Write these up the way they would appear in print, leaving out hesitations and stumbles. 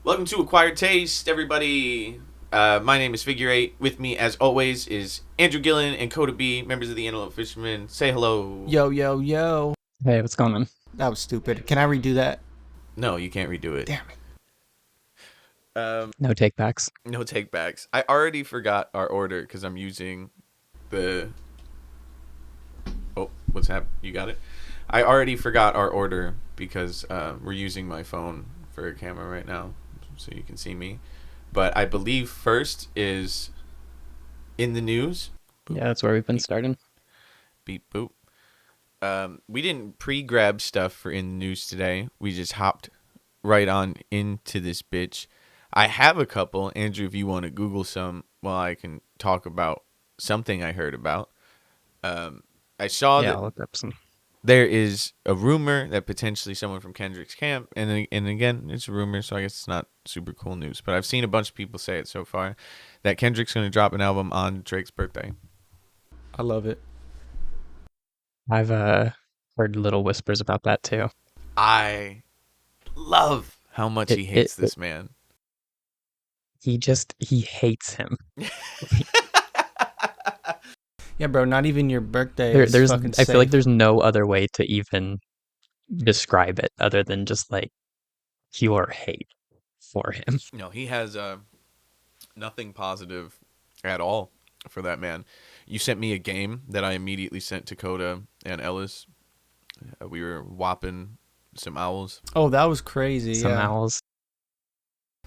Welcome to Acquired Taste, everybody. My name is Figure Eight. With me, as always, is Andrew Gillen and Coda B, members of the Antelope Fishermen. Say hello. Yo, yo, yo. Hey, what's going on? That was stupid. Can I redo that? No, you can't redo it. Damn it. No take backs. No take backs. I already forgot our order because I'm using the. Oh, what's happening? You got it? I already forgot our order because we're using my phone for a camera right now, so you can see me. But I believe first is in the news. Boop. Yeah, that's where we've been starting. Beep boop. We didn't pre-grab stuff for in the news today. We just hopped right on into this bitch. I have a couple. Andrew, if you want to Google some while I can talk about something I heard about. I saw that I'll look up some. there is a rumor that potentially someone from Kendrick's camp, and again, it's a rumor, so I guess it's not super cool news. But I've seen a bunch of people say it so far, that Kendrick's going to drop an album on Drake's birthday. I love it. I've heard little whispers about that too. I love how much he hates this man. He hates him. Yeah, bro, not even your birthday There's fucking I safe. feel like there's no other way to even describe it other than just like pure hate for him. No, he has nothing positive at all for that man. You sent me a game that I immediately sent to Coda and Ellis. We were whopping some owls. Oh, that was crazy. Some yeah. owls.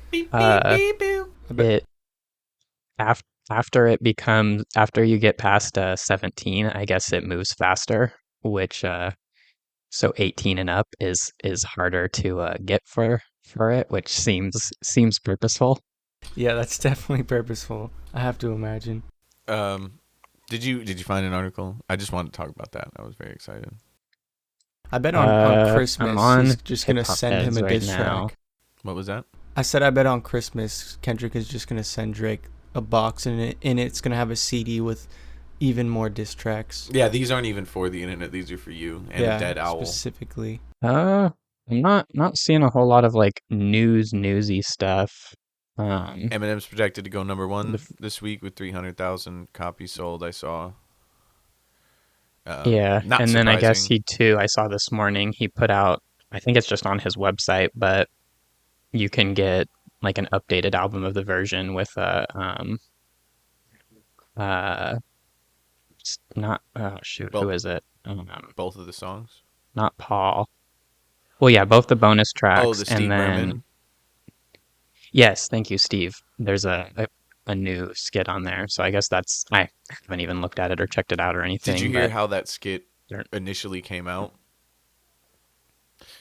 Beep, beep, beep, beep. After you get past 17, I guess it moves faster, which so 18 and up is harder to get for it, which seems purposeful. Yeah, that's definitely purposeful. I have to imagine. Did you find an article? I just wanted to talk about that. I was very excited. I bet on Christmas I'm on he's just going to send him a diss track. What was that? I said I bet on Christmas Kendrick is just going to send Drake a box and it's going to have a CD with even more diss tracks. Yeah, these aren't even for the internet. These are for you and a dead owl. Specifically. I'm not seeing a whole lot of like newsy stuff. Eminem's projected to go number one this week with 300,000 copies sold. I saw. Yeah, not and surprising. then I guess I saw this morning he put out, I think it's just on his website, but you can get like an updated album of the version with not who is it? Both of the songs. Not Paul. Well, yeah, both the bonus tracks. Oh, the Steve Berman. Yes, thank you, Steve. There's a new skit on there, so I guess I haven't even looked at it or checked it out or anything. Did you hear how that skit initially came out?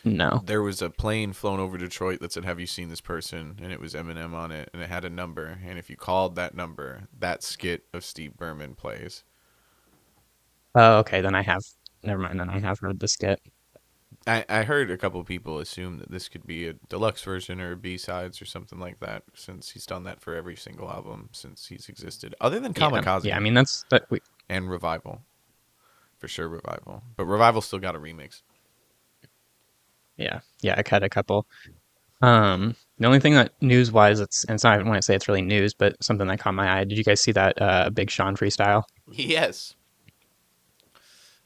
No. There was a plane flown over Detroit that said, "Have you seen this person?" And it was Eminem on it, and it had a number. And if you called that number, that skit of Steve Berman plays. Oh, okay. Then I have. Never mind. Then I have heard the skit. I heard a couple people assume that this could be a deluxe version or B-sides or something like that, since he's done that for every single album since he's existed, other than Kamikaze. Yeah, I mean and Revival, for sure. Revival, but Revival still got a remix. Yeah, I had a couple. The only thing that news-wise, it's not, I wouldn't say it's really news, but something that caught my eye. Did you guys see that Big Sean freestyle? Yes.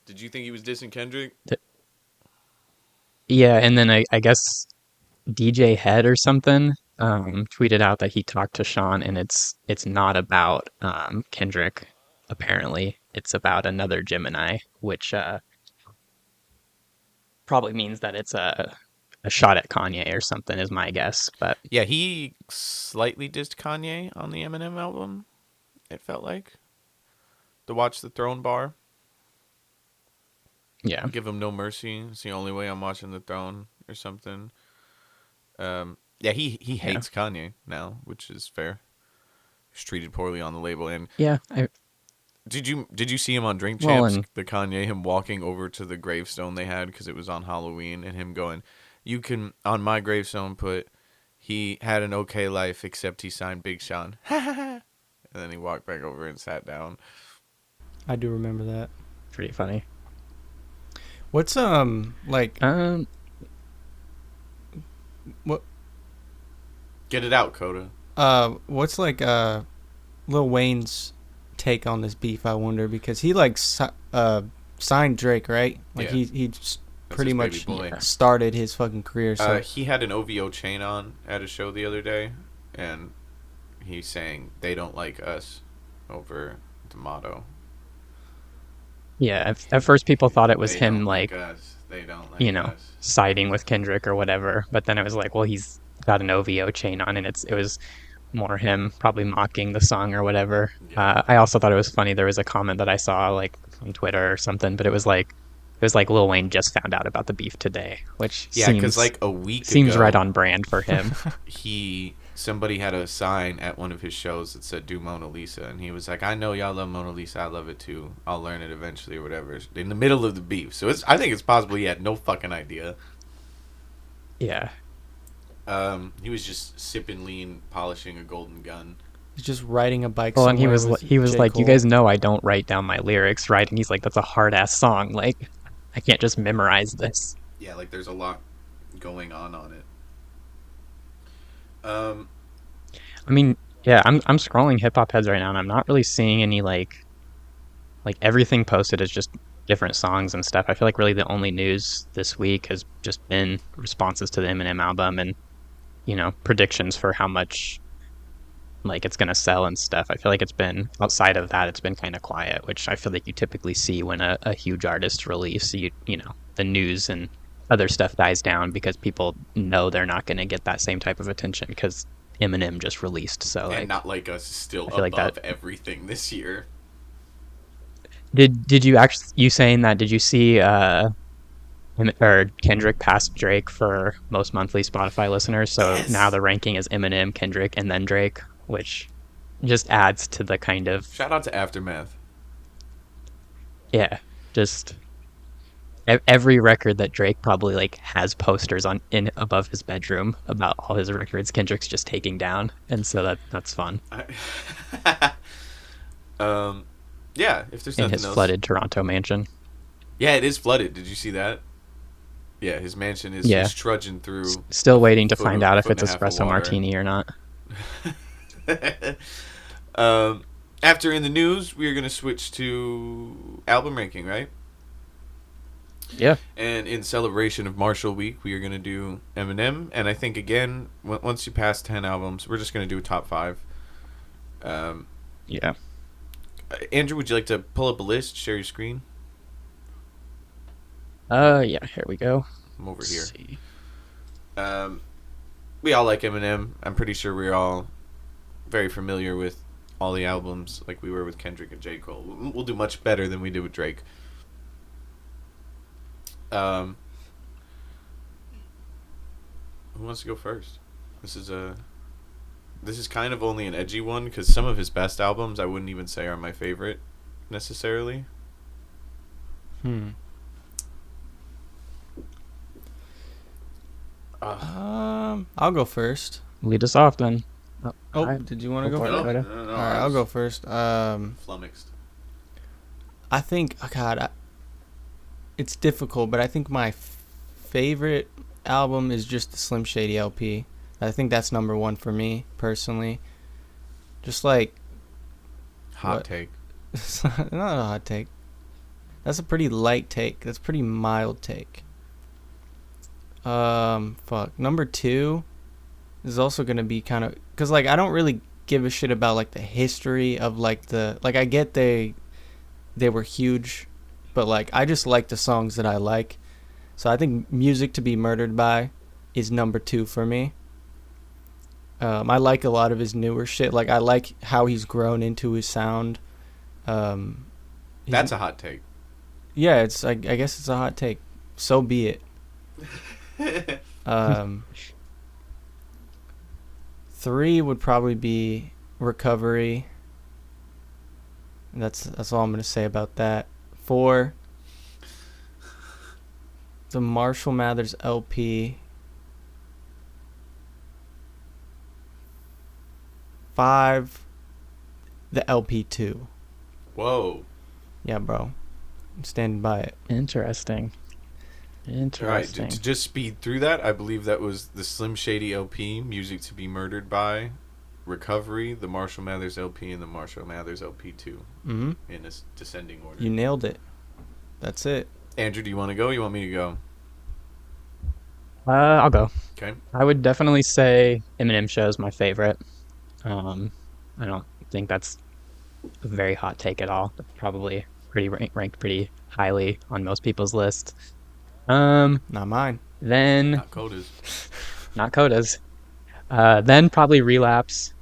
Did you think he was dissing Kendrick? Yeah, and then I guess DJ Head or something tweeted out that he talked to Sean, and it's not about Kendrick. Apparently, it's about another Gemini, which probably means that it's a shot at Kanye or something, is my guess. But yeah, he slightly dissed Kanye on the Eminem album. It felt like to Watch the Throne bar. Yeah, Give him no mercy. It's the only way I'm watching the throne or something. Yeah, he hates Kanye now, which is fair. He's treated poorly on the label, and yeah. Did you see him on Drink Champs? The Kanye, him walking over to the gravestone they had because it was on Halloween, and him going, "You can on my gravestone put he had an okay life except he signed Big Sean." And then he walked back over and sat down. I do remember that. Pretty funny. What's like What? what Get it out, Coda. What's like Lil Wayne's take on this beef? I wonder, because he like signed Drake, right? Like Yeah. he That's pretty his much baby boy. started his fucking career. So He had an OVO chain on at a show the other day, and he's saying they don't like us over the motto. Yeah, at first people thought it was They him don't like like, us. They don't you like know, us. siding with Kendrick or whatever. But then it was like, well, he's got an OVO chain on, and it was more him probably mocking the song or whatever. Yeah. I also thought it was funny. There was a comment that I saw like on Twitter or something, but it was like Lil Wayne just found out about the beef today, which Yeah, because seems like a week seems right ago, on brand for him. somebody had a sign at one of his shows that said "Do Mona Lisa," and he was like, "I know y'all love Mona Lisa. I love it too. I'll learn it eventually, or whatever." In the middle of the beef, so I think it's possible he had no fucking idea. Yeah. He was just sipping lean, polishing a golden gun. he's just riding a bike. Well, and he somewhere was with he was J. like, "You Cole. guys know I don't write down my lyrics, right?" And he's like, "That's a hard ass song. Like, I can't just memorize this." Yeah, like there's a lot going on it. Um, I mean, yeah, I'm scrolling hip hop heads right now, and I'm not really seeing any like everything posted is just different songs and stuff. I feel like really the only news this week has just been responses to the Eminem album and predictions for how much like it's gonna sell and stuff. I feel like it's been outside of that, it's been kind of quiet, which I feel like you typically see when a huge artist release. The news and other stuff dies down because people know they're not going to get that same type of attention because Eminem just released. So and like, Not Like Us is still I feel like above that. everything this year. Did you actually, you saying that? Did you see or Kendrick passed Drake for most monthly Spotify listeners? So now Yes. the ranking is Eminem, Kendrick, and then Drake, which just adds to the kind of, Shout out to Aftermath. yeah, just every record that Drake probably like has posters on in above his bedroom about all his records, Kendrick's just taking down, and so that's fun um, yeah. If there's in nothing his else, flooded Toronto mansion. yeah, it is flooded. Did you see that? Yeah, his mansion is Yeah, he's trudging through still waiting to foot find out if foot it's and a half of espresso water. martini or not. um, After in the news, we are going to switch to album ranking, right? Yeah, And in celebration of Marshall Week, we are going to do Eminem. And I think, again, once you pass 10 albums, we're just going to do a top 5. Um, yeah. Andrew, would you like to pull up a list, share your screen? Yeah. Here we go. I'm over Let's here. see. We all like Eminem. I'm pretty sure we're all very familiar with all the albums, like we were with Kendrick and J. Cole. We'll do much better than we did with Drake. Who wants to go first? This is kind of only an edgy one because some of his best albums I wouldn't even say are my favorite necessarily. I'll go first. Lead us off then. Oh, alright. did you want to Go go for first? it. No, Dakota. no, no, All right, I'll go first. Flummoxed. I think, oh God, it's difficult, but I think my favorite album is just the Slim Shady LP. I think that's number one for me personally. Just like Hot What? take. not a hot take. That's a pretty light take. That's a pretty mild take. Fuck. Number two is also gonna be kind of, cause like I don't really give a shit about like the history of like I get they were huge, but like I just like the songs that I like. So I think Music to Be Murdered By is number two for me. I like a lot of his newer shit. Like I like how he's grown into his sound. That's a hot take. Yeah, I guess it's a hot take. So be it. Three would probably be Recovery. That's all I'm gonna say about that. Four, the Marshall Mathers LP. 5, the LP2. Whoa. Yeah, bro. I'm standing by it. Interesting. All right, Interesting. to just speed through that, I believe that was the Slim Shady LP, Music to Be Murdered By, Recovery, the Marshall Mathers LP, and the Marshall Mathers LP 2 Mm-hmm. in a descending order. You nailed it. That's it. Andrew, do you want to go? You want me to go? I'll go. Okay. I would definitely say Eminem Show is my favorite. I don't think that's a very hot take at all. Probably pretty ranked pretty highly on most people's list. Not mine. Then Not Coda's. not Coda's. Then probably Relapse.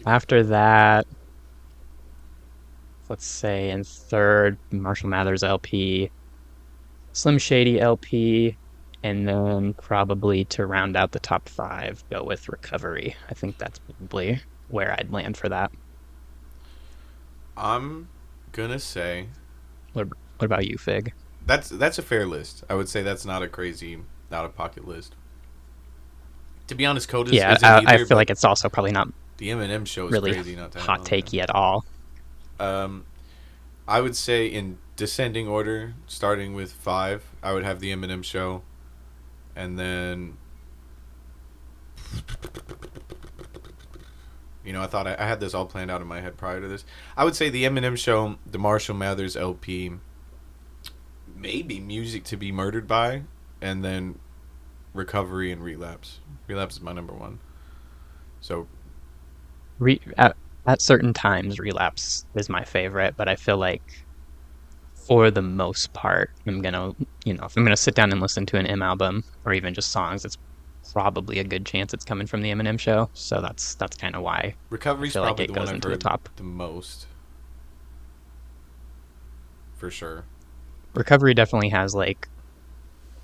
After that, let's say in third, Marshall Mathers LP, Slim Shady LP, and then probably to round out the top 5, go with Recovery. I think that's probably where I'd land for that. I'm gonna say What about you, Fig? that's a fair list. I would say that's not a crazy out of pocket list. To be honest, Coda's Yeah, isn't either. I feel like it's also probably not the Eminem Show is really crazy not to have hot on there. takey at all. I would say in descending order, starting with 5, I would have the Eminem Show, and then, I thought I had this all planned out in my head prior to this. I would say the Eminem Show, the Marshall Mathers LP, maybe Music to Be Murdered By, and then Recovery and Relapse. Relapse is my number 1. So At certain times, Relapse is my favorite, but I feel like for the most part, I'm gonna, if I'm gonna sit down and listen to an M album or even just songs, it's probably a good chance it's coming from the Eminem Show. So that's kind of why Recovery's I feel like probably it the goes one I've into the heard top. the most, for sure. Recovery definitely has like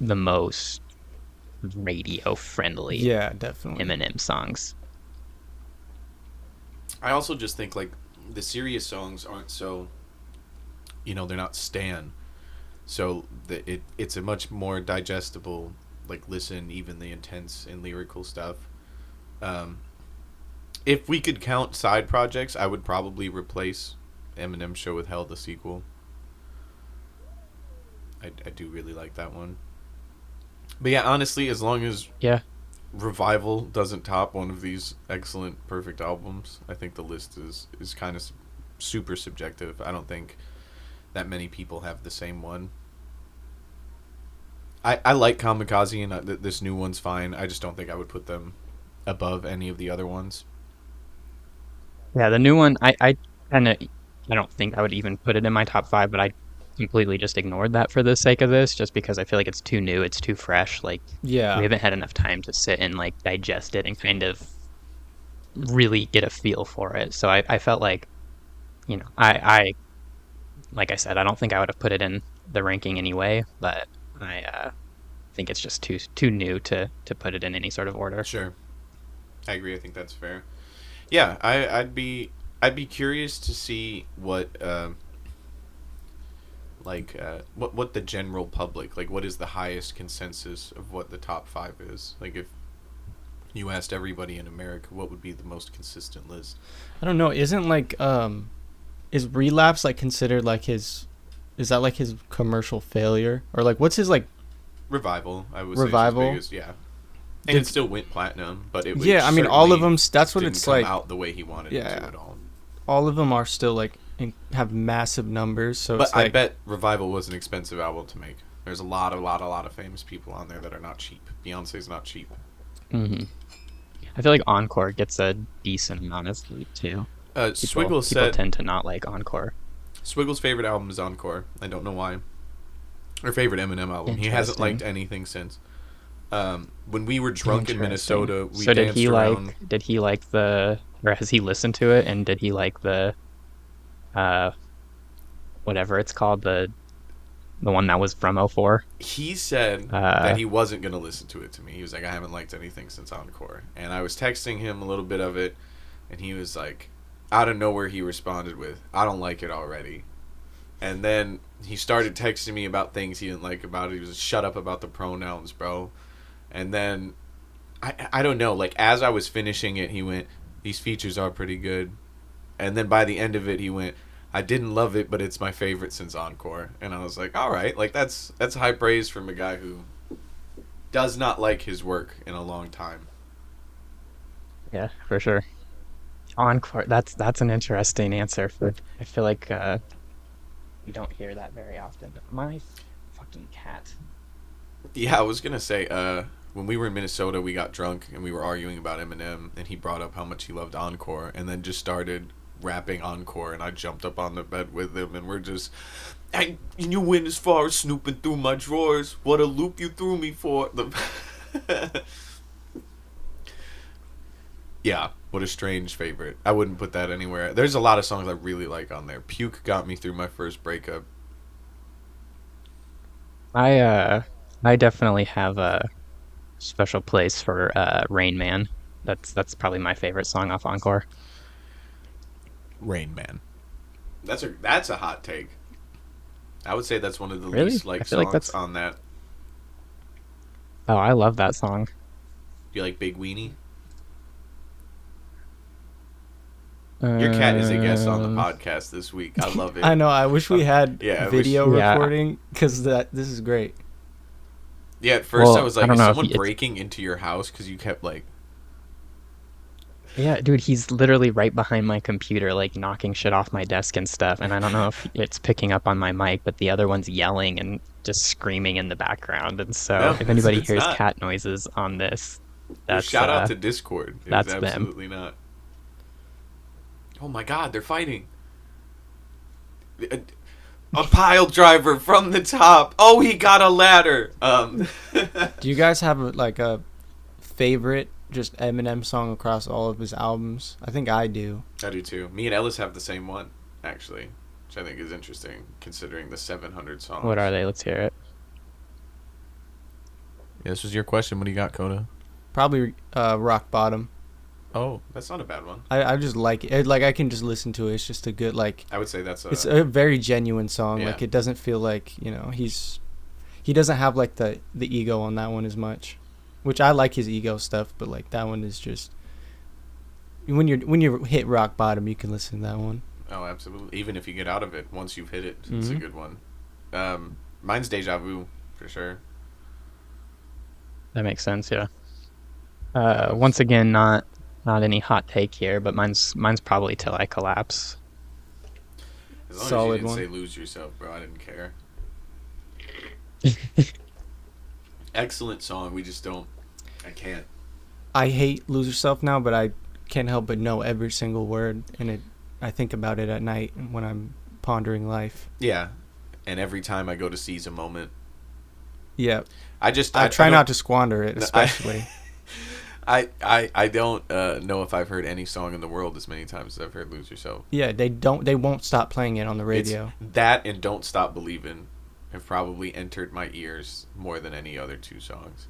the most radio friendly Yeah, definitely. Eminem songs. I also just think like the serious songs aren't so, they're not Stan, so it's a much more digestible like listen, even the intense and lyrical stuff. If we could count side projects, I would probably replace Eminem Show with Hell the sequel. I do really like that one. But yeah, honestly, as long as Yeah. Revival doesn't top one of these excellent, perfect albums, I think the list is kind of super subjective. I don't think that many people have the same one. I like Kamikaze, and this new one's fine. I just don't think I would put them above any of the other ones. Yeah, the new one, I kind of, I don't think I would even put it in my top 5, but I completely just ignored that for the sake of this, just because I feel like it's too new, it's too fresh. Like, Yeah. we haven't had enough time to sit and like digest it and kind of really get a feel for it. So I felt like, I like I said, I don't think I would have put it in the ranking anyway, but I think it's just too new to put it in any sort of order. Sure, I agree. I think that's fair. Yeah, I'd be curious to see what what the general public, like, what is the highest consensus of what the top 5 is. Like, if you asked everybody in America, what would be the most consistent list? I don't know. Isn't like is Relapse like considered like is that like his commercial failure, or like what's his like Revival, I would Revival? say, is his biggest, yeah. And it still went platinum, but it Yeah, I mean all of certainly them. That's what didn't it's come like. out the way he wanted it Yeah. to at all. All of them are still like have massive numbers. So But it's like I bet Revival was an expensive album to make. There's a lot of famous people on there that are not cheap. Beyonce's not cheap. hmm I feel like Encore gets a decent amount of hate too. People Swiggle said tend to not like Encore. Swiggle's favorite album is Encore. I don't know why. Her favorite Eminem album. He hasn't Interesting. liked anything since. When we were drunk in Interesting. Minnesota, we So danced around. did he like or has he listened to it, and did he like the whatever it's called, the one that was from '04? He said that he wasn't going to listen to it to me. He was like, I haven't liked anything since Encore. And I was texting him a little bit of it, and he was like, out of nowhere, he responded with, I don't like it already. And then he started texting me about things he didn't like about it. He was shut up about the pronouns, bro. And then, I don't know, like, as I was finishing it, he went, these features are pretty good. And then by the end of it, he went, I didn't love it, but it's my favorite since Encore. And I was like, all right, like that's high praise from a guy who does not like his work in a long time. Yeah, for sure. Encore. That's an interesting answer. For I feel like you don't hear that very often. My fucking cat. Yeah, I was gonna say, when we were in Minnesota, we got drunk and we were arguing about Eminem, and he brought up how much he loved Encore, and then just started rapping Encore, and I jumped up on the bed with him, and we're just, "Hey, you went as far as snooping through my drawers. What a loop you threw me for." Yeah, what a strange favorite. I wouldn't put that anywhere. There's a lot of songs I really like on there. Puke got me through my first breakup. I uh I definitely have a special place for Rain Man. That's probably my favorite song off Encore. Rain Man. That's a hot take. I would say that's one of the Really? least I liked feel like songs that's on that. Oh, I love that song. Do you like Big Weenie? Your cat is a guest on the Um, podcast this week. I love it. I know. I wish we had Yeah, I video yeah. recording because this is great. Yeah, at first I Well, was I like, don't is know if someone it's breaking into your house? Because you kept like, Yeah, dude, he's literally right behind my computer, like knocking shit off my desk and stuff. And I don't know if it's picking up on my mic, but the other one's yelling and just screaming in the background. And so no, if anybody it's hears not. cat noises on this, Well, that's shout out to Discord. It was that's them. absolutely not. Oh my God, they're fighting. A pile driver from the top. Oh, he got a ladder. Do you guys have like a favorite just Eminem song across all of his albums? I think I do. I do too. Me and Ellis have the same one, actually, which I think is interesting considering the 700 songs. What are they? Let's hear it. Yeah, this was your question. What do you got, Coda? Probably Rock Bottom. Oh, that's not a bad one. I just like it. Like I can just listen to it. It's just a good like. I would say that's It's a very genuine song. Yeah. Like it doesn't feel like he doesn't have like the ego on that one as much, which I like his ego stuff. But like that one is just when you hit rock bottom, you can listen to that one. Oh, absolutely. Even if you get out of it, once you've hit it, it's a Mm-hmm. good one. Mine's Deja Vu, for sure. That makes sense, yeah. Once again, not any hot take here, but mine's probably Till I Collapse. As long Solid as you didn't one. say Lose Yourself, bro, I didn't care. Excellent song. We just don't. I can't. I hate Lose Yourself now, but I can't help but know every single word, and I think about it at night when I'm pondering life. Yeah. And every time I go to seize a moment, Yeah, I just I try don't- not to squander it, No, especially. I don't know if I've heard any song in the world as many times as I've heard Lose Yourself. Yeah, they won't stop playing it on the radio. It's that and Don't Stop Believin' have probably entered my ears more than any other two songs.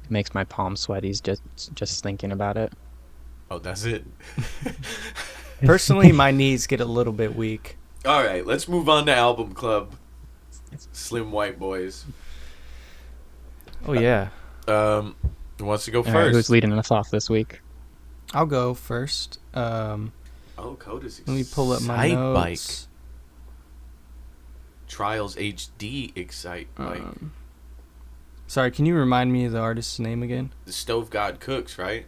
It makes my palms sweaty just thinking about it. Oh, that's it. Personally, my knees get a little bit weak. All right, let's move on to Album Club. Slim White Boys. Oh yeah, Who wants to go All right, first? who's leading us off this week? I'll go first. Oh, Coda's Let me pull up my Excite notes. Bike. Trials HD Excite Bike. Sorry, can you remind me of the artist's name again? The Stove God Cooks, right?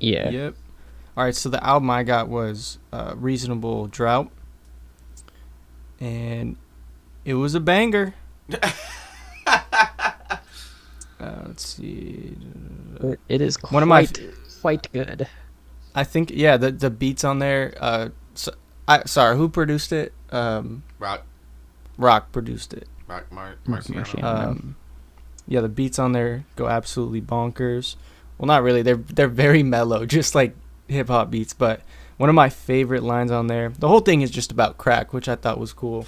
Yeah. Yep. All right, so the album I got was Reasonable Drought, and it was a banger. Let's see. It is One of my quite good. I think the beats on there. Sorry, who produced it? Rock Produced it. Marciano. Marciano. Yeah, the beats on there go absolutely bonkers. Well, not really. They're very mellow, just like hip hop beats. But one of my favorite lines on there. The whole thing is just about crack, which I thought was cool.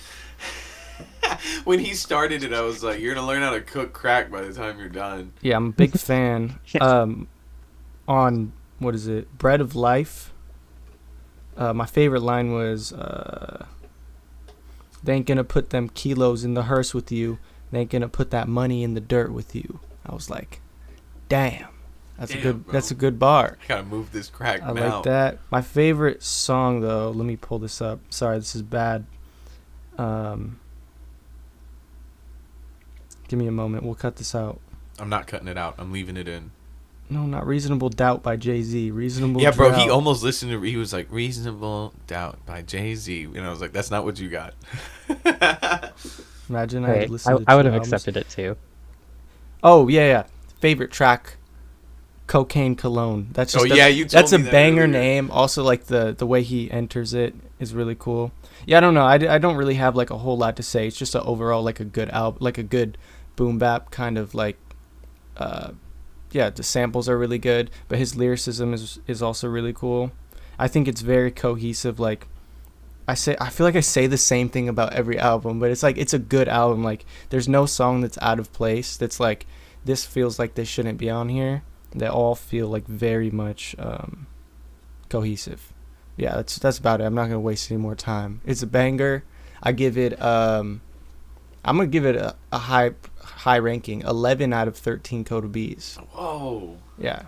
When he started it, I was like, "You're gonna learn how to cook crack by the time you're done." Yeah, I'm a big fan. On what is it? Bread of Life. My favorite line was, "They ain't gonna put them kilos in the hearse with you. They ain't gonna put that money in the dirt with you." I was like, "Damn, That's Damn, a good. bro. That's a good bar. I gotta move this crack I now. like that. My favorite song though. Let me pull this up. Sorry, this is bad. Give me a moment. We'll cut this out. I'm not cutting it out. I'm leaving it in. No, not Reasonable Doubt by Jay-Z. Reasonable Yeah, bro. Doubt. He almost listened to. He was like Reasonable Doubt by Jay-Z, and I was like, that's not what you got. Imagine I had Hey, to listen to I two would have albums. accepted it too. Oh yeah. Favorite track, Cocaine Cologne. That's just you told that's a me that banger earlier. name. Also, like the way he enters it is really cool. Yeah, I don't know. I don't really have like a whole lot to say. It's just a overall like a good album, like a good boom bap kind of like. Yeah, the samples are really good, but his lyricism is also really cool. I think it's very cohesive. Like I feel like I say the same thing about every album, but it's like it's a good album. Like there's no song that's out of place. That's like this feels like this shouldn't be on here. They all feel like very much cohesive. Yeah, that's about it. I'm not gonna waste any more time. It's a banger. I give it. I'm gonna give it a high ranking. 11 out of 13 Coda B's. Whoa. Yeah.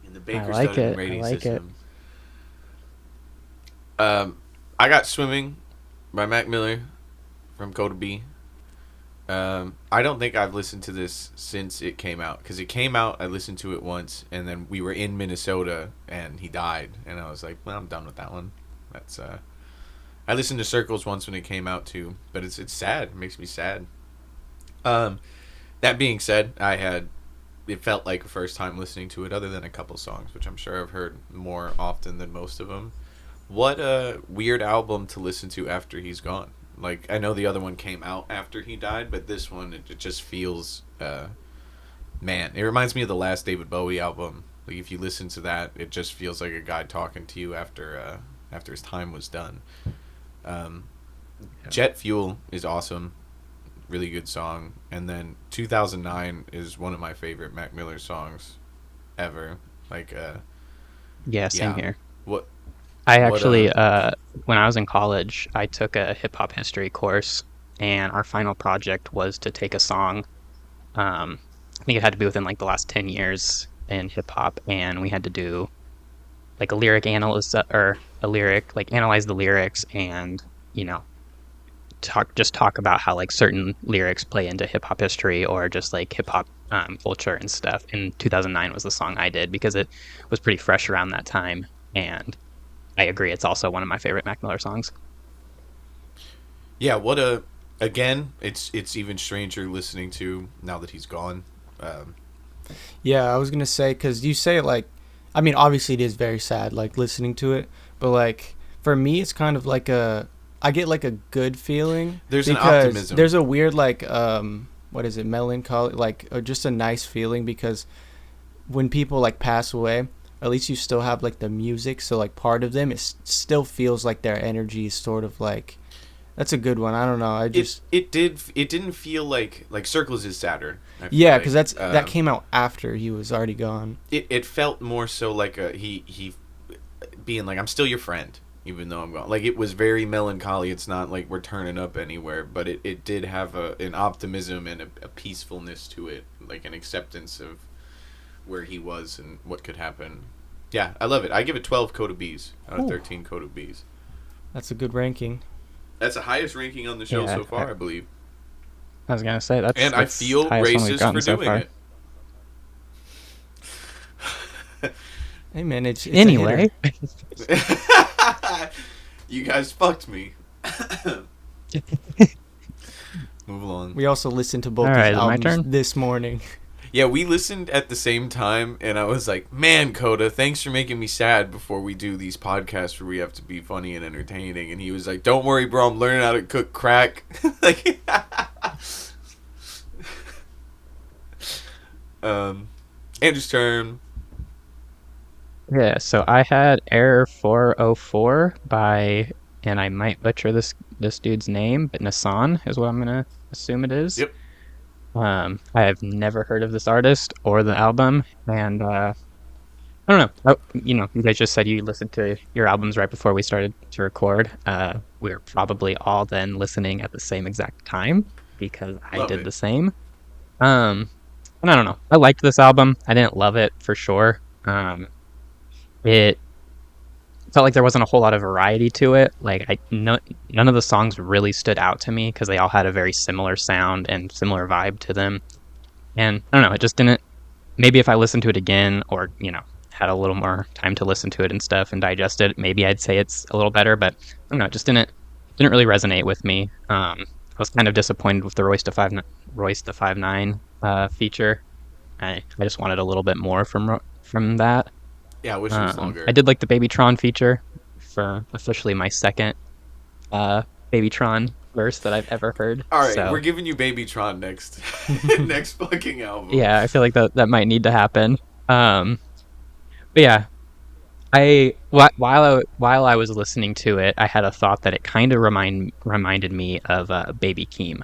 In the Baker like study it. rating I like it. system. I got Swimming by Mac Miller from Coda B. I don't think I've listened to this since it came out, because it came out, I listened to it once, and then we were in Minnesota and he died, and I was like, well, I'm done with that one. That's I listened to Circles once when it came out too, but it's sad. It makes me sad. That being said, it felt like a first time listening to it, other than a couple songs, which I'm sure I've heard more often than most of them. What a weird album to listen to after he's gone. Like, I know the other one came out after he died, but this one, it just feels, man, it reminds me of the last David Bowie album. Like, if you listen to that, it just feels like a guy talking to you after his time was done. Jet Fuel is awesome. Really good song. And then 2009 is one of my favorite Mac Miller songs ever. Like, Yeah, same yeah. here. What? I What, actually, when I was in college, I took a hip hop history course, and our final project was to take a song. I think it had to be within like the last 10 years in hip hop, and we had to do like a lyric analysis or a lyric, like analyze the lyrics and, you know, talk about how like certain lyrics play into hip hop history or just like hip hop culture and stuff. And 2009 was the song I did because it was pretty fresh around that time, and I agree, it's also one of my favorite Mac Miller songs. Yeah, again, it's even stranger listening to now that he's gone. Yeah, I was gonna say, because you say it like, I mean, obviously it is very sad, like listening to it, but like for me, it's kind of like I get like a good feeling. There's an because optimism. There's a weird like what is it, melancholy, like just a nice feeling, because when people like pass away, at least you still have like the music, so like part of them still feels like their energy is sort of like. That's a good one. I don't know. It didn't feel like Circles is sadder. I feel Yeah, like. because that came out after he was already gone. It felt more so like he being like, I'm still your friend even though I'm gone. Like, it was very melancholy. It's not like we're turning up anywhere, but it did have an optimism and a peacefulness to it, like an acceptance of where he was and what could happen. Yeah, I love it. I give it 12 Coda B's out of 13 Coda B's. That's a good ranking. That's the highest ranking on the show Yeah, so far, I believe. I was gonna say that's And that's I feel highest one we've racist gotten for so doing far. Hey man, it's a Anyway, it. You guys fucked me. Move along. we also listened to both All these right, is it my albums turn? this morning. Yeah, we listened at the same time, and I was like, man, Coda, thanks for making me sad before we do these podcasts where we have to be funny and entertaining. And he was like, don't worry, bro, I'm learning how to cook crack. Like, Andrew's turn. yeah. So I had Error 404 by, and I might butcher this dude's name, but Nassan is what I'm gonna assume it is. Yep. I have never heard of this artist or the album, and I don't know. Oh, you guys just said you listened to your albums right before we started to record. We were probably all then listening at the same exact time because I Love did it. the same. And I don't know. I liked this album. I didn't love it for sure. It felt like there wasn't a whole lot of variety to it. Like none of the songs really stood out to me because they all had a very similar sound and similar vibe to them. And I don't know, it just didn't. Maybe if I listened to it again, or had a little more time to listen to it and stuff and digest it, maybe I'd say it's a little better. But I don't know, it just didn't really resonate with me. I was kind of disappointed with the Royce the 5'9" feature. I just wanted a little bit more from that. Yeah, I wish it was longer. I did like the Babytron feature for officially my second Babytron verse that I've ever heard. All right, so, we're giving you Babytron next next fucking album. Yeah, I feel like that might need to happen. But yeah, while I was listening to it, I had a thought that it kind of reminded me of Baby Keem.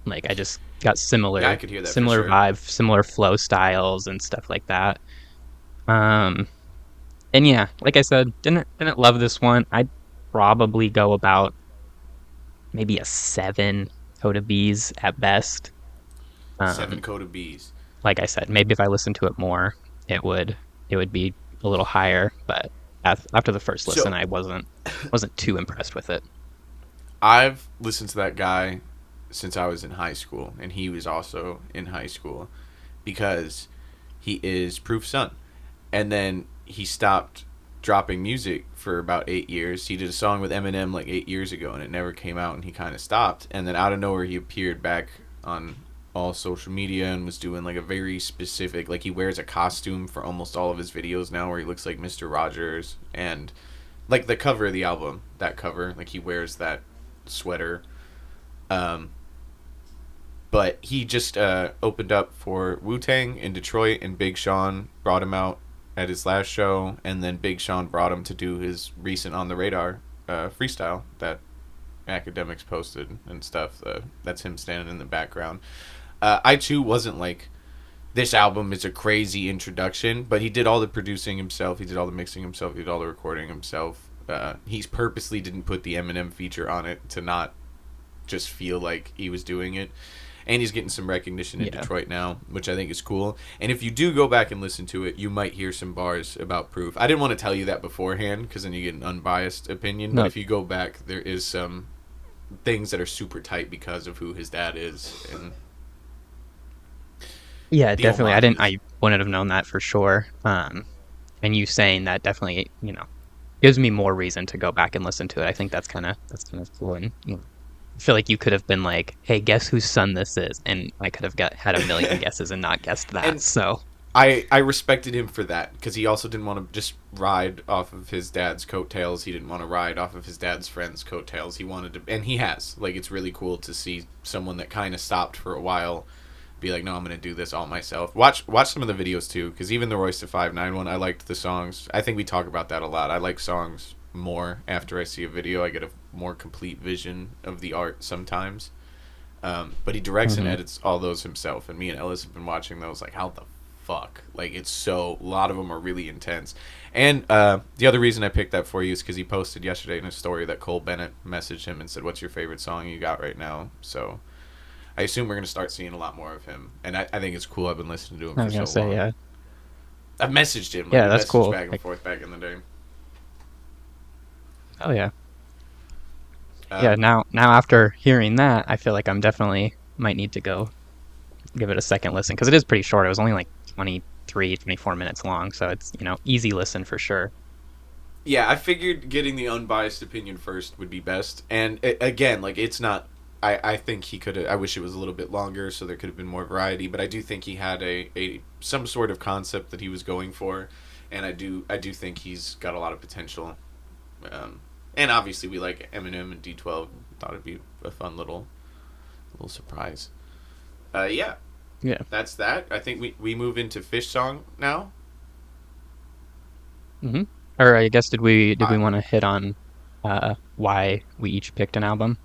Like I just got Yeah, I could hear that similar for sure. vibe, similar flow styles and stuff like that. Um, and yeah, like I said, didn't love this one. I'd probably go about maybe a 7 Coda B's at best. Seven Um, Coda B's. like I said, maybe if I listened to it more, it would be a little higher. But after the first listen, So I wasn't too impressed with it. I've listened to that guy since I was in high school, and he was also in high school because he is Proof Son. And then he stopped dropping music for about 8 years. He did a song with Eminem like 8 years ago, and it never came out, and he kind of stopped. And then out of nowhere, he appeared back on all social media and was doing like a very specific, like he wears a costume for almost all of his videos now, where he looks like Mr. Rogers, and like the cover of the album, that cover, like he wears that sweater. Um, but he just opened up for Wu-Tang in Detroit, and Big Sean brought him out at his last show, and then Big Sean brought him to do his recent On the Radar freestyle that academics posted and stuff. That's him standing in the background. I too wasn't like, this album is a crazy introduction, but he did all the producing himself, he did all the mixing himself, he did all the recording himself. He's purposely didn't put the Eminem feature on it to not just feel like he was doing it. And he's getting some recognition in Yeah. Detroit now, which I think is cool. And if you do go back and listen to it, you might hear some bars about Proof. I didn't want to tell you that beforehand, because then you get an unbiased opinion. But No. if you go back, there is some things that are super tight because of who his dad is. And Yeah, the definitely. homages. I wouldn't have known that for sure. And you saying that definitely, gives me more reason to go back and listen to it. I think that's kind of cool. And I feel like you could have been like, "Hey, guess whose son this is?" And I could have had a million guesses and not guessed that. And So I respected him for that, because he also didn't want to just ride off of his dad's coattails. He didn't want to ride off of his dad's friend's coattails. He wanted to, and he has. Like, it's really cool to see someone that kind of stopped for a while be like, no, I'm going to do this all myself. Watch some of the videos too, because even the Royce to 5'9" one, I liked the songs. I think we talk about that a lot. I like songs more after I see a video. I get a more complete vision of the art sometimes. But he directs and mhm. edits all those himself, and me and Ellis have been watching those like, how the fuck? Like, it's so, a lot of them are really intense. And the other reason I picked that for you is because he posted yesterday in a story that Cole Bennett messaged him and said, what's your favorite song you got right now? So I assume we're going to start seeing a lot more of him, and I think it's cool. I've been listening to him I for was gonna so say, long. yeah, I've messaged him, like, yeah, we that's messaged cool. back and Like, forth back in the day. oh yeah, yeah. um, Now after hearing that, I feel like I'm definitely might need to go give it a second listen because it is pretty short. It was only like 24 minutes long, so it's easy listen for sure. yeah, I figured getting the unbiased opinion first would be best. And again, like, it's not. I think he could. I wish it was a little bit longer, so there could have been more variety. But I do think he had a some sort of concept that he was going for, and I do think he's got a lot of potential. And obviously, we like Eminem and D12. Thought it'd be a fun little surprise. Yeah, Yeah. that's that. I think we move into Fish Song now. hmm Or I guess did we I, want to hit on why we each picked an album?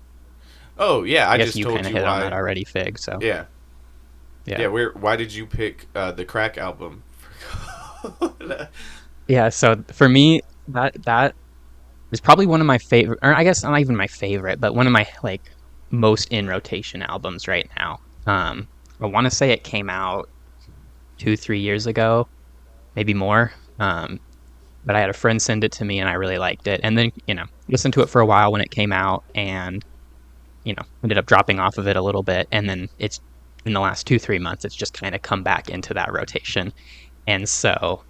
oh yeah, I I guess just you kind told of you hit on that why. already, Fig. So Yeah. yeah, Yeah, why did you pick the Crack album? yeah. So for me, that is probably one of my favorite, or I guess not even my favorite, but one of my like most in rotation albums right now. I want to say it came out. 2-3 years ago, maybe more. But I had a friend send it to me and I really liked it. And then, listened to it for a while when it came out and, ended up dropping off of it a little bit. And then it's in the last 2-3 months, it's just kind of come back into that rotation. And so,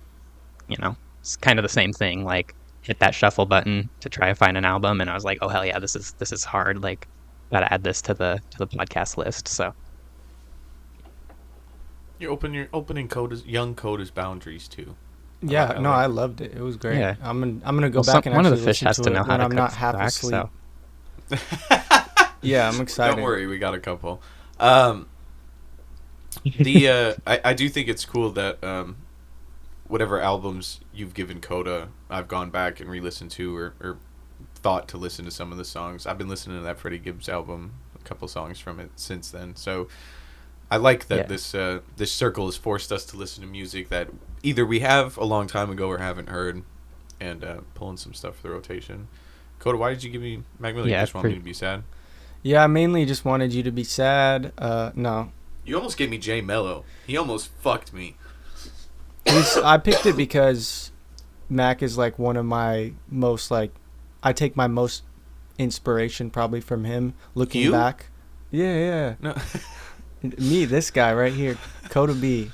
it's kind of the same thing. Like, hit that shuffle button to try and find an album, and I was like, oh hell yeah, this is hard. Like, gotta add this to the podcast list. So You're opening young Coda's boundaries too. Yeah, no, I loved it. It was great. Yeah. I'm gonna go Well, back and one of actually the fish listen has to to it know how when to I'm cook not half back, asleep. so. Yeah, I'm excited. Don't worry, we got a couple. I do think it's cool that whatever albums you've given Coda, I've gone back and re-listened to or thought to listen to some of the songs. I've been listening to that Freddie Gibbs album, a couple songs from it since then. So I like that this circle has forced us to listen to music that either we have a long time ago or haven't heard, and pulling some stuff for the rotation. Coda, why did you give me Mac Miller? You just want me to be sad? Yeah, I mainly just wanted you to be sad. No. You almost gave me Jay Mello. He almost fucked me. I picked it because Mac is like one of my most I take my most inspiration probably from him. Looking back, yeah. No. Me, this guy right here, Coda B.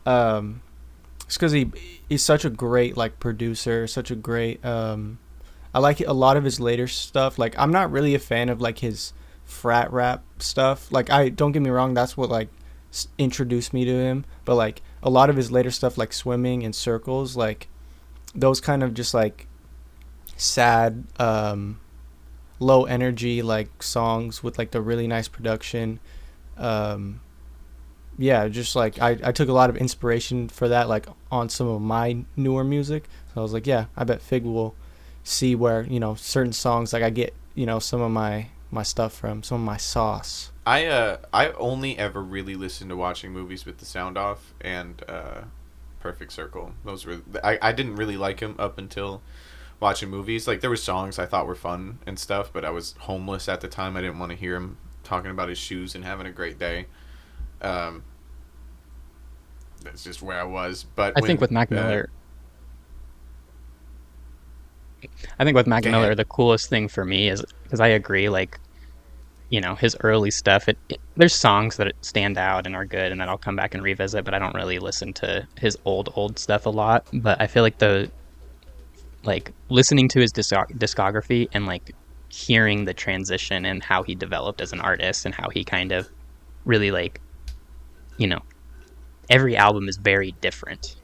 It's because he's such a great producer, such a great. I like a lot of his later stuff. Like, I'm not really a fan of his frat rap stuff. I don't get me wrong, that's what introduced me to him. But a lot of his later stuff, like Swimming and Circles, those kind of just sad, low energy songs with the really nice production. Yeah, just I took a lot of inspiration for that on some of my newer music. So I was like, yeah, I bet Fig will see where certain songs I get some of my stuff from, some of my sauce. I only ever really listened to watching movies with the sound off and Perfect Circle. Those were I didn't really like him up until watching movies. There were songs I thought were fun and stuff, but I was homeless at the time. I didn't want to hear him talking about his shoes and having a great day. That's just where I was. But I think with Mac Miller, the coolest thing for me is because I agree, his early stuff. There's songs that stand out and are good, and that I'll come back and revisit. But I don't really listen to his old stuff a lot. But I feel listening to his discography and hearing the transition and how he developed as an artist and how he kind of really every album is very different,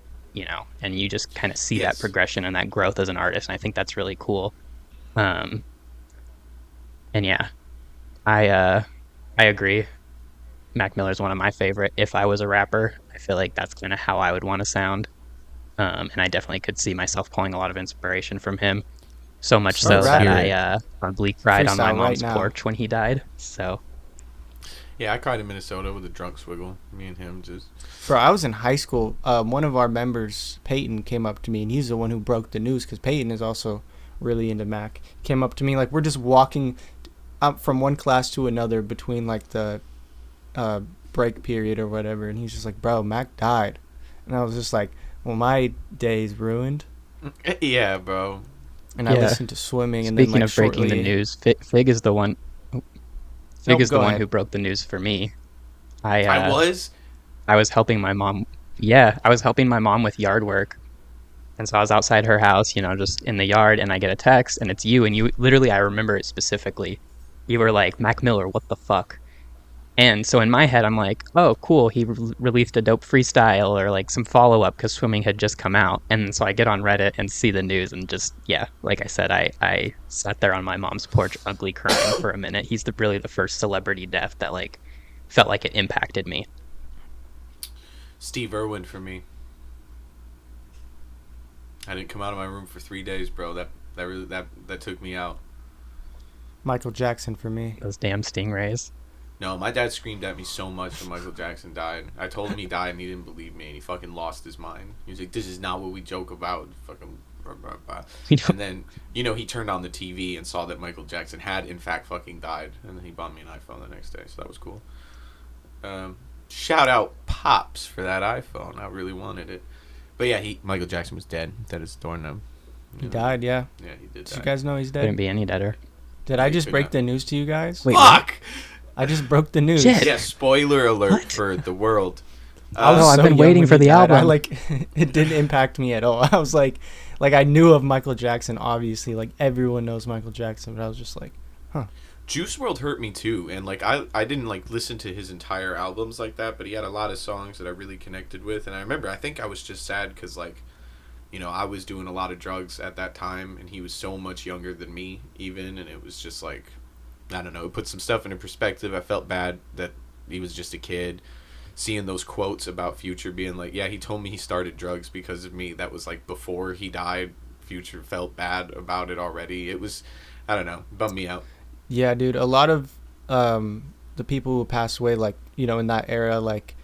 and you just kind of see that progression and that growth as an artist, and I think that's really cool. And yeah, I agree. Mac Miller's one of my favorite. If I was a rapper, I feel like that's kind of how I would want to sound. And I definitely could see myself pulling a lot of inspiration from him. So much so that I probably cried on my mom's porch when he died. So. Yeah, I cried in Minnesota with a drunk swiggle. Me and him just. Bro, I was in high school. One of our members, Peyton, came up to me, and he's the one who broke the news because Peyton is also really into Mac. Came up to me we're just walking up from one class to another between the break period or whatever, and he's just like, "Bro, Mac died," and I was just like, "Well, my day's ruined." Yeah, bro. And I listened to Swimming, and Speaking then of breaking the news, Fig is the one. Fig is the one who broke the news for me. I was helping my mom. Yeah, I was helping my mom with yard work, and so I was outside her house, just in the yard, and I get a text, and it's you, and you literally, I remember it specifically. You were like, "Mac Miller, what the fuck?" And so in my head, I'm like, "Oh, cool, he released a dope freestyle or some follow up because Swimming had just come out." And so I get on Reddit and see the news, and just like I said, I sat there on my mom's porch, ugly crying for a minute. He's really the first celebrity death that felt like it impacted me. Steve Irwin for me. I didn't come out of my room for 3 days, bro. That really took me out. Michael Jackson for me. Those damn stingrays. No, my dad screamed at me so much when Michael Jackson died. I told him he died and he didn't believe me, and he fucking lost his mind. He was like, "This is not what we joke about." Fucking blah, blah, blah. And then, he turned on the TV and saw that Michael Jackson had in fact fucking died, and then he bought me an iPhone the next day, so that was cool. Shout out pops for that iPhone. I really wanted it. But yeah, Michael Jackson was dead. Dead as a doorknob. He died, yeah. Yeah, he did. Did you guys know he's dead? Couldn't be any deader. Did I just break the news to you guys? Wait, Fuck! I just broke the news. Shit. Yeah, spoiler alert What? for the world. I've been young waiting when for he the died. album. It didn't impact me at all. I was like I knew of Michael Jackson, obviously. Like, everyone knows Michael Jackson, but I was just like, huh. Juice WRLD hurt me too, and like I didn't like listen to his entire albums like that, but he had a lot of songs that I really connected with, and I think I was just sad because like, you know, I was doing a lot of drugs at that time, and he was so much younger than me even, and it was just like, I don't know, it put some stuff into perspective. I felt bad that he was just a kid. Seeing those quotes about Future being like, yeah, he told me he started drugs because of me. That was like before he died. Future felt bad about it already. It was, I don't know, bummed me out. Yeah, dude. A lot of the people who passed away, like, you know, in that era, like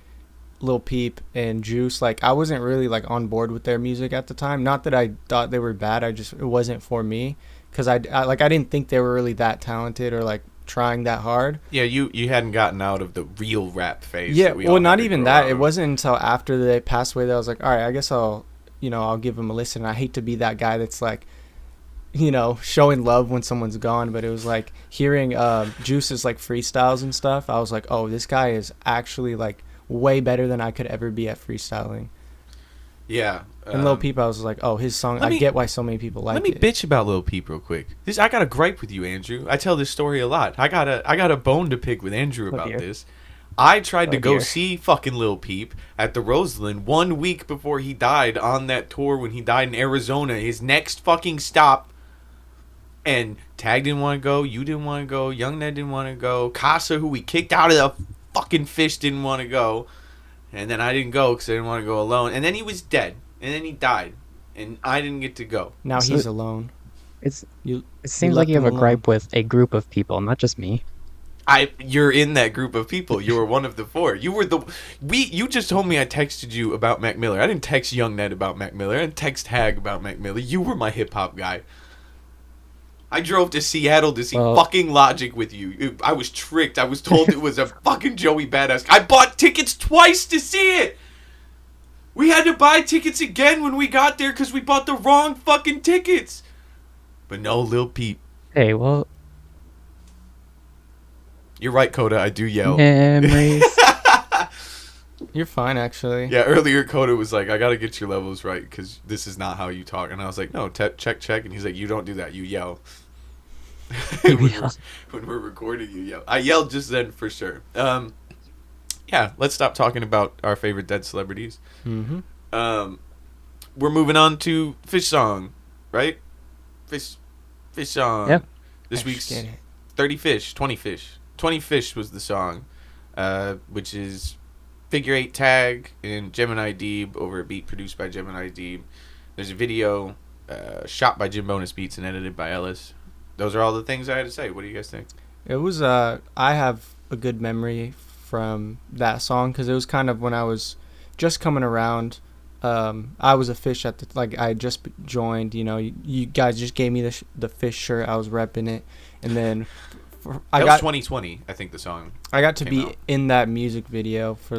Lil Peep and Juice, like, I wasn't really like on board with their music at the time. Not that I thought they were bad. It wasn't for me, because I didn't think they were really that talented or like trying that hard. Yeah, you hadn't gotten out of the real rap phase. Yeah, that we well, all not had to even grow that. out It of. wasn't until after they passed away that I was like, all right, I guess I'll give them a listen. I hate to be that guy that's like, you know, showing love when someone's gone, but it was like hearing Juice's like freestyles and stuff. I was like, oh, this guy is actually like way better than I could ever be at freestyling. Yeah. And Lil Peep, I was like, oh, his song, I get why so many people like it. Let me bitch about Lil Peep real quick. I got a gripe with you, Andrew. I tell this story a lot. I got a bone to pick with Andrew about dear. this. I tried to go dear. see fucking Lil Peep at the Roseland 1 week before he died on that tour when he died in Arizona. His next fucking stop. And Tag didn't want to go. You didn't want to go. Young Ned didn't want to go. Casa, who we kicked out of the fucking Fish, didn't want to go. And then I didn't go because I didn't want to go alone. And then he was dead. And then he died. And I didn't get to go. Now So- he's alone. It You seems left like you have him a alone. gripe with a group of people, not just me. You're in that group of people. You were one of the 4. You were you just told me I texted you about Mac Miller. I didn't text Young Ned about Mac Miller. I didn't text Hag about Mac Miller. You were my hip hop guy. I drove to Seattle to see fucking Logic with you. I was tricked. I was told it was a fucking Joey Badass. I bought tickets twice to see it. We had to buy tickets again when we got there because we bought the wrong fucking tickets. But no Lil Peep. Hey, well, You're right, Coda. I do yell. memories. You're fine, actually. Yeah, earlier Coda was like, I gotta get your levels right because this is not how you talk. And I was like, no, check. And he's like, you don't do that. You yell. When we're recording, you yell. I yelled just then for sure. Yeah, let's stop talking about our favorite dead celebrities. Mm-hmm. We're moving on to Fish Song, right? Fish Song. Yep. This week's 20 Fish. 20 Fish was the song, which is Figure 8 Tag and Gemini Deeb over a beat produced by Gemini Deeb. There's a video shot by Jim Bonus Beats and edited by Ellis. Those are all the things I had to say. What do you guys think? It was I have a good memory from that song because it was kind of when I was just coming around. I was a Fish at I had just joined. You know, you guys just gave me the Fish shirt. I was repping it, and then That was 2020, I think the song. I got to came be out. in that music video for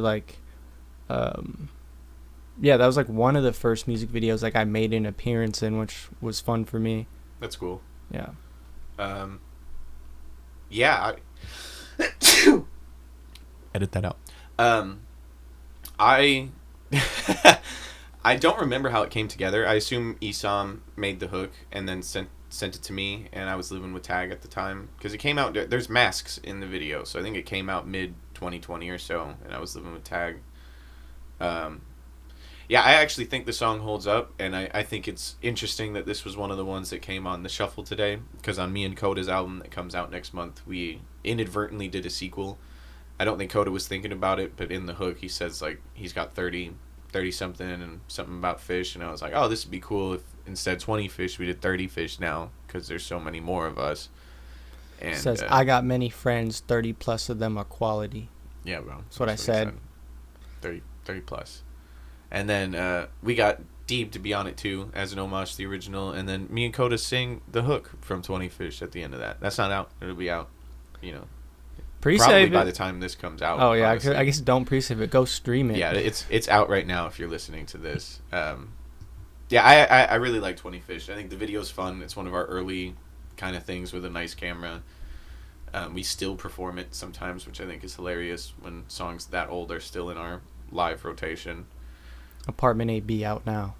yeah, that was like one of the first music videos like I made an appearance in, which was fun for me. That's cool. Yeah. Yeah. Edit that out. I I don't remember how it came together. I assume Esam made the hook and then sent it to me, and I was living with Tag at the time because it came out. There's masks in the video, so I think it came out mid 2020 or so, and I was living with Tag. Yeah, I actually think the song holds up, and I think it's interesting that this was one of the ones that came on the shuffle today, because on me and Coda's album that comes out next month, we inadvertently did a sequel. I don't think Coda was thinking about it, but in the hook he says like he's got 30 something and something about fish, and I was like, oh, this would be cool if instead of 20 fish we did 30 fish now, because there's so many more of us. And It says I got many friends, 30 plus of them are quality. yeah, bro, That's what I said. 30 plus. And then we got Deeb to be on it too, as an homage to the original, and then me and Coda sing the hook from 20 Fish at the end of that. That's not out. It'll be out, you know, Probably Pre-save by it. the time this comes out. Oh yeah, honestly. I guess don't pre-save it. Go stream it. Yeah, it's out right now if you're listening to this. Yeah, I really like 20 Fish. I think the video's fun. It's one of our early kind of things with a nice camera. We still perform it sometimes, which I think is hilarious when songs that old are still in our live rotation. Apartment 8B out now.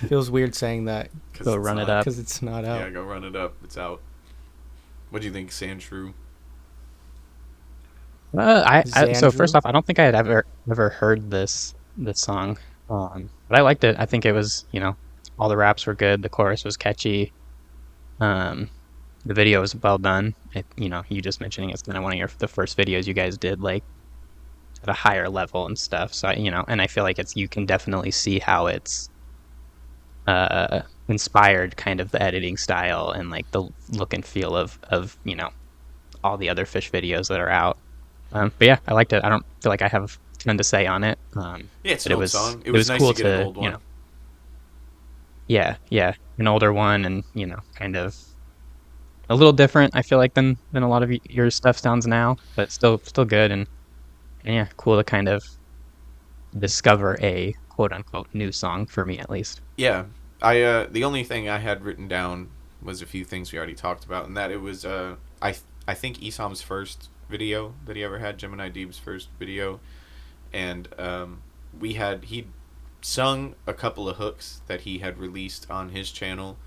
Feels weird saying that Go run it up. because it's not out. Yeah, go run it up. It's out. What do you think, Sandshrew? So Xandru? first off, I don't think I had ever heard this song, but I liked it. I think it was, all the raps were good. The chorus was catchy. The video was well done. You just mentioning it's kind of one of the first videos you guys did, like at a higher level and stuff. So and I feel like you can definitely see how it's inspired kind of the editing style and like the look and feel of all the other Fish videos that are out. But yeah, I liked it. I don't feel like I have a ton to say on it. Yeah, it's but an old song. It was nice cool to get an old one. Yeah, an older one, and kind of a little different. I feel like than a lot of your stuff sounds now, but still good, and yeah, cool to kind of discover a quote unquote new song for me at least. Yeah, I the only thing I had written down was a few things we already talked about, and that it was I think Esam's first video that he ever had, Gemini Deeb's first video, and he'd sung a couple of hooks that he had released on his channel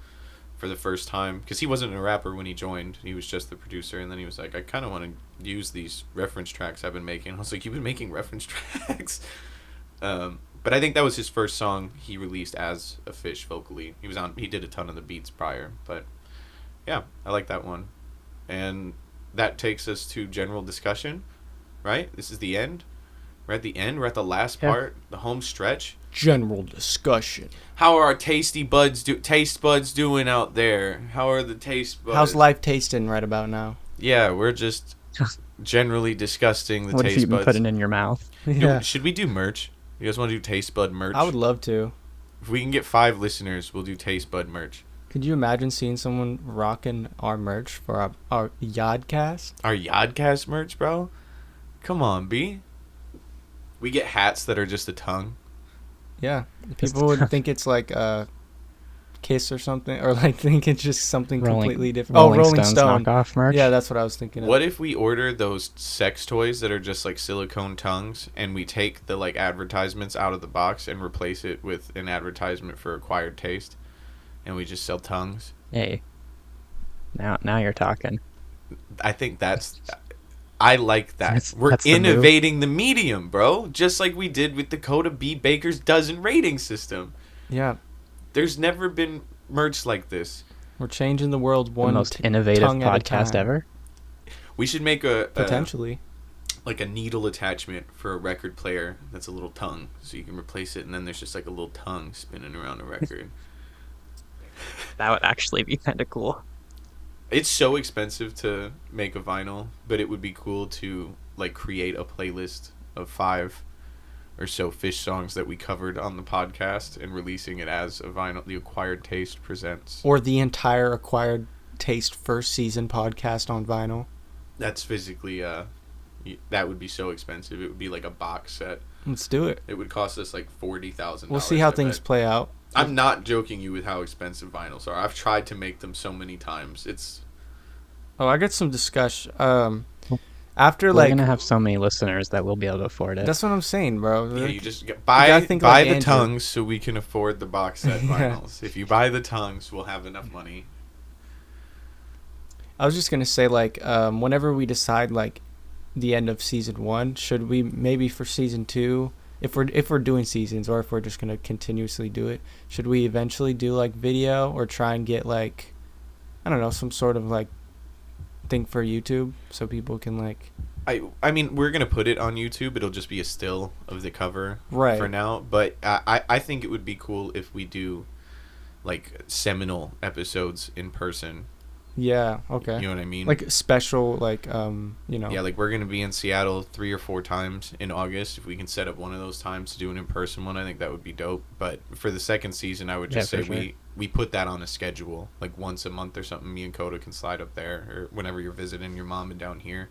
for the first time, because he wasn't a rapper when he joined, he was just the producer, and then he was like, I kind of want to use these reference tracks I've been making. I was like, you've been making reference tracks? But I think that was his first song he released as a Fish vocally. He did a ton of the beats prior, but yeah, I like that one. And that takes us to general discussion, right? This is the end. We're at the end. We're at the last part, the home stretch. General discussion. How are our taste buds doing out there? How are the taste buds? How's life tasting right about now? Yeah, we're just generally discussing the What taste have you been buds. putting in your mouth? Yeah, Should we do merch? You guys want to do taste bud merch? I would love to. If we can get 5 listeners, we'll do taste bud merch. Could you imagine seeing someone rocking our merch for our Yodcast? Our Yodcast merch, bro? Come on, B. We get hats that are just a tongue. Yeah, people would think it's like a Kiss or something, or like think it's just something completely different. Rolling Stones Stone knockoff merch. Yeah, that's what I was thinking of. What if we order those sex toys that are just like silicone tongues, and we take the like advertisements out of the box and replace it with an advertisement for acquired taste, and we just sell tongues? Hey, now you're talking. I think I like that. We're That's the move. innovating the medium, bro. Just like we did with Dakota B. Baker's dozen rating system. Yeah, There's never been merch like this. we're changing the world The one most innovative tongue at a podcast time. ever. We should make a Potentially. like a needle attachment for a record player that's a little tongue, so you can replace it, and then there's just like a little tongue spinning around a record. That would actually be kind of cool. It's so expensive to make a vinyl, but it would be cool to like create a playlist of 5 or so Fish songs that we covered on the podcast and releasing it as a vinyl. The Acquired Taste presents. Or the entire Acquired Taste first season podcast on vinyl. That's physically that would be so expensive. It would be like a box set. Let's do it. It would cost us like $40,000. We'll see how things play out. I'm not joking you with how expensive vinyls are. I've tried to make them so many times. Oh, I got some discussion. After We're like gonna have so many listeners that we'll be able to afford it. that's what I'm saying, bro. Yeah, you just gotta buy think the like Andrew. tongues so we can afford the box set Yeah. vinyls. If you buy the tongues, we'll have enough money. I was just gonna say like whenever we decide like the end of season 1, should we maybe for season 2, if we're doing seasons or if we're just gonna continuously do it, should we eventually do like video or try and get like I don't know, some sort of like thing for YouTube so people can like I mean, we're gonna put it on YouTube. It'll just be a still of the cover Right. for now. But I think it would be cool if we do like seminal episodes in person. yeah, okay. You know what I mean? Like special like Yeah, like we're gonna be in Seattle 3 or 4 times in August. If we can set up one of those times to do an in-person one, I think that would be dope. But for the second season, I would just Yeah, say for sure. we put that on a schedule, like once a month or something. Me and Coda can slide up there, or whenever you're visiting your mom and down here.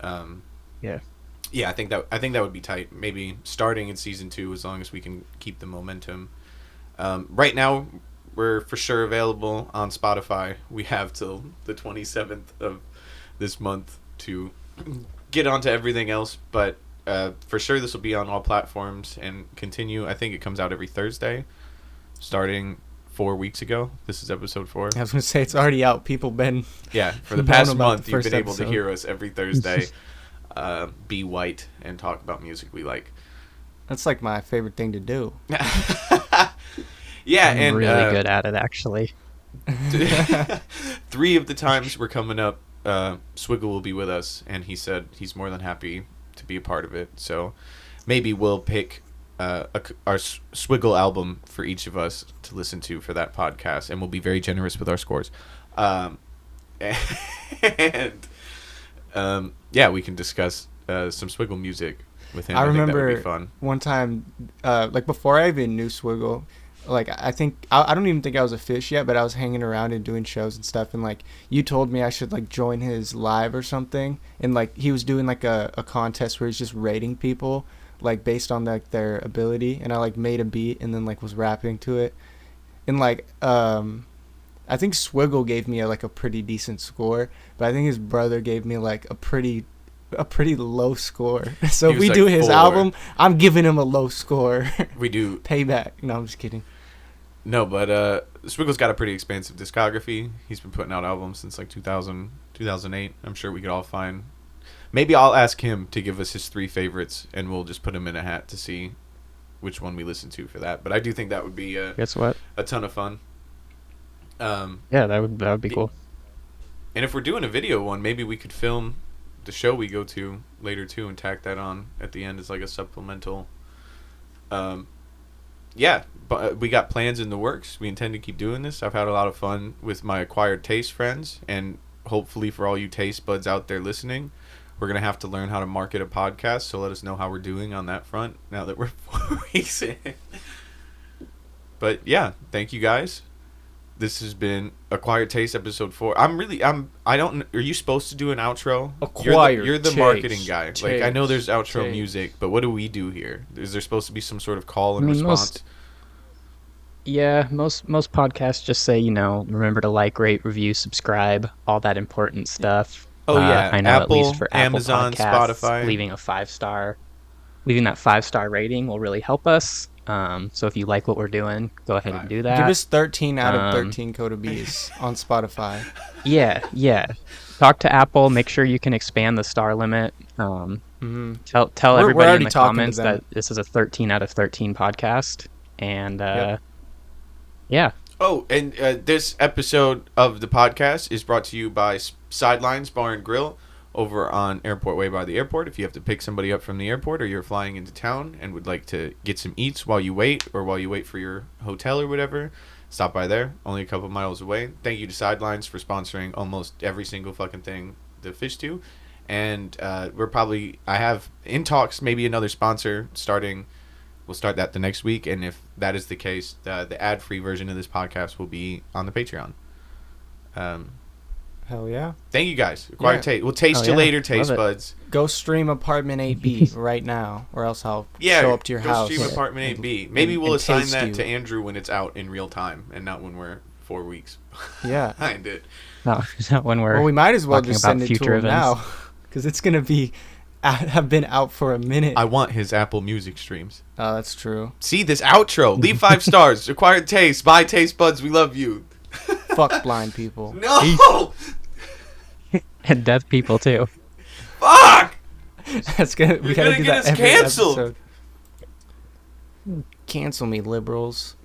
Yeah. Yeah, I think that would be tight. Maybe starting in season 2, as long as we can keep the momentum. Right now, we're for sure available on Spotify. We have till the 27th of this month to get onto everything else, but for sure this will be on all platforms and continue. I think it comes out every Thursday, starting 4 weeks ago. This is episode 4. I was gonna say it's already out. People been For the known past about month, the you've first been able to episode. hear us every Thursday be white and talk about music we like. That's like my favorite thing to do. Yeah, I'm and really good at it, actually. 3 of the times we're coming up, Swiggle will be with us, and he said he's more than happy to be a part of it. So maybe we'll pick our Swiggle album for each of us to listen to for that podcast, and we'll be very generous with our scores. And yeah, we can discuss some Swiggle music with him. I think that would remember be fun. one time, like before I even knew Swiggle, like I think I don't even think I was a fish yet, but I was hanging around and doing shows and stuff, and like you told me I should like join his live or something, and like he was doing like a contest where he's just rating people like based on like their ability, and I like made a beat and then like was rapping to it, and like I think Swiggle gave me like a pretty decent score, but I think his brother gave me like a pretty low score. So He if was we like do his 4. album, I'm giving him a low score. We do. Payback. No, I'm just kidding. No, but Swiggle's got a pretty expansive discography. He's been putting out albums since like 2000, 2008. I'm sure we could all find. Maybe I'll ask him to give us his 3 favorites, and we'll just put them in a hat to see which one we listen to for that. But I do think that would be Guess what? a ton of fun. Yeah, that would be cool. And if we're doing a video one, maybe we could film the show we go to later too and tack that on at the end as like a supplemental. Yeah, but we got plans in the works. We intend to keep doing this. I've had a lot of fun with my acquired taste friends, and hopefully for all you taste buds out there listening, we're going to have to learn how to market a podcast, so let us know how we're doing on that front now that we're 4 weeks in. But yeah, thank you guys. This has been Acquired Taste episode 4. I don't. Are you supposed to do an outro? Acquired You're the Taste. marketing guy. Like, I know there's outro Taste. music, but what do we do here? Is there supposed to be some sort of call and I mean, response? Most podcasts just say, remember to like, rate, review, subscribe, all that important stuff. Oh, yeah. I know Apple, at least for Amazon, Apple Podcasts, Spotify. leaving that 5-star rating will really help us. So if you like what we're doing, go ahead and do that. Give us 13 out of 13 Coda B's on Spotify. Yeah. Talk to Apple. Make sure you can expand the star limit. Tell We're everybody in already the talking to comments them. that this is a 13 out of 13 podcast. And Yep. yeah. Oh, and this episode of the podcast is brought to you by Sidelines Bar and Grill over on Airport Way by the airport. If you have to pick somebody up from the airport, or you're flying into town and would like to get some eats while you wait, or while you wait for your hotel or whatever, stop by there. Only a couple miles away. Thank you to Sidelines for sponsoring almost every single fucking thing the fish do. And I have in talks maybe another sponsor starting. We'll start that the next week, and if that is the case, the ad-free version of this podcast will be on the Patreon. Hell yeah. Thank you guys. Acquired Taste. We'll taste Oh, you yeah. later, taste Love it. buds. Go stream Apartment 8B right now, or else I'll Yeah, show up to your go house. stream Apartment 8B. Maybe and- we'll and assign taste that you. to Andrew when it's out in real time, and not when we're 4 weeks Yeah. behind it. No, not when we're Well, we might as well talking just about send it to future him events. now, because it's gonna be have been out for a minute. I want his Apple Music streams. Oh, that's true. See this outro. Leave 5 stars. Acquired Taste. Buy Taste Buds. We love you. Fuck blind people. No. and deaf people too. Fuck. That's gonna. We You're gotta gonna do get that us every canceled. episode. Cancel me, liberals.